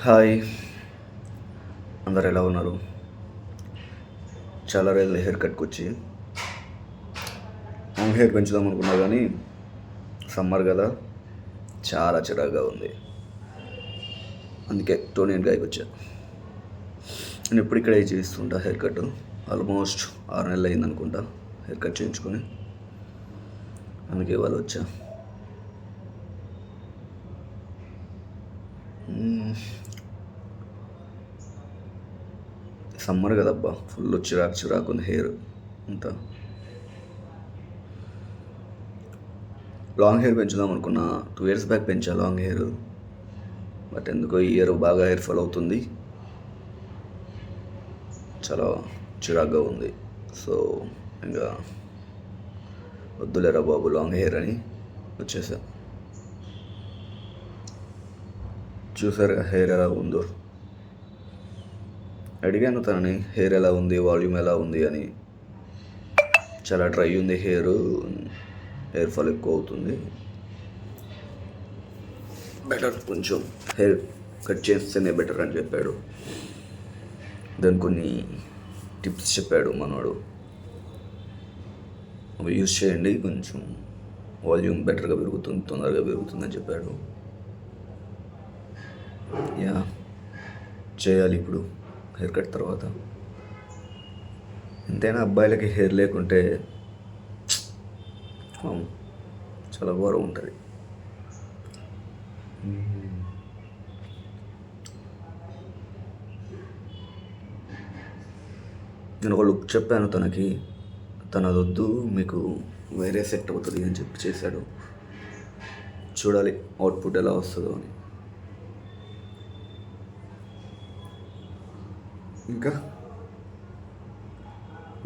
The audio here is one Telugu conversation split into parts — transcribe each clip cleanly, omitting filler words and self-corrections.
హాయ్, అందరు ఎలా ఉన్నారు? చాలా రోజులు హెయిర్ కట్కి వచ్చి లాంగ్ హెయిర్ పెంచుదాం అనుకున్నా కానీ సమ్మర్ కదా చాలా చిరాగ్గా ఉంది. అందుకే టోనీ అండ్ గాయకి వచ్చా. నేను ఎప్పుడు ఇక్కడే చేస్తుంటా హెయిర్ కట్. ఆల్మోస్ట్ 6 నెలలు అయింది అనుకుంటా హెయిర్ కట్ చేయించుకొని. అందుకే వాళ్ళు వచ్చా. సమ్మర్ కదబ్బా, ఫుల్ చిరాకు ఉంది హెయిర్ అంతా. లాంగ్ హెయిర్ పెంచుదాం అనుకున్నా, 2 years బ్యాక్ పెంచా లాంగ్ హెయిర్. బట్ ఎందుకో ఈ ఇయర్ బాగా హెయిర్ ఫాల్ అవుతుంది, చాలా చిరాగ్గా ఉంది. సో ఇంకా వద్దులేరా బాబు లాంగ్ హెయిర్ అని వచ్చేసా. చూసారు హెయిర్ ఎలా ఉందో. అడిగాను తనని హెయిర్ ఎలా ఉంది, వాల్యూమ్ ఎలా ఉంది అని. చాలా డ్రై ఉంది హెయిర్ ఫాల్ ఎక్కువ అవుతుంది, బెటర్ కొంచెం హెయిర్ కట్ చేస్తేనే బెటర్ అని చెప్పాడు. దాని కొన్ని టిప్స్ చెప్పాడు మనోడు, అవి యూజ్ చేయండి, కొంచెం వాల్యూమ్ బెటర్గా పెరుగుతుంది, తొందరగా పెరుగుతుందని చెప్పాడు. యా చేయాలి ఇప్పుడు హెయిర్ కట్ తర్వాత. ఎంతైనా అబ్బాయిలకి హెయిర్ లేకుంటే చాలా ఘోరం ఉంటుంది. నేను ఒక లుక్ చెప్పాను తనకి, తను అదొద్దు మీకు వేరే సెట్ అవుతుంది అని చెప్పి చేశాడు. చూడాలి అవుట్పుట్ ఎలా వస్తుందో అని. ఇంకా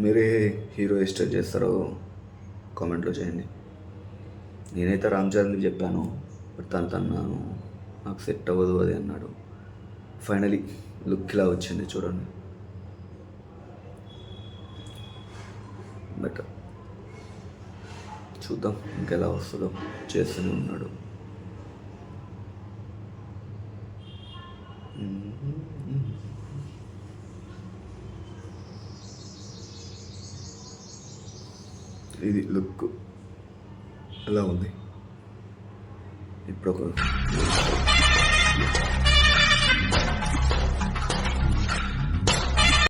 మీరే హీరో హెయిర్ స్టైల్ చేస్తారో కామెంట్లో చేయండి. నేనైతే రామ్ చరణ్కి చెప్పాను, బట్ తను నాకు సెట్ అవ్వదు అది అన్నాడు. ఫైనలీ లుక్ ఇలా వచ్చింది చూడండి, బెటర్. చూద్దాం ఇంకెలా వస్తుందో, చేస్తూనే ఉన్నాడు. ఇది లుక్ ఎలా ఉంది ఇప్పుడు ఒక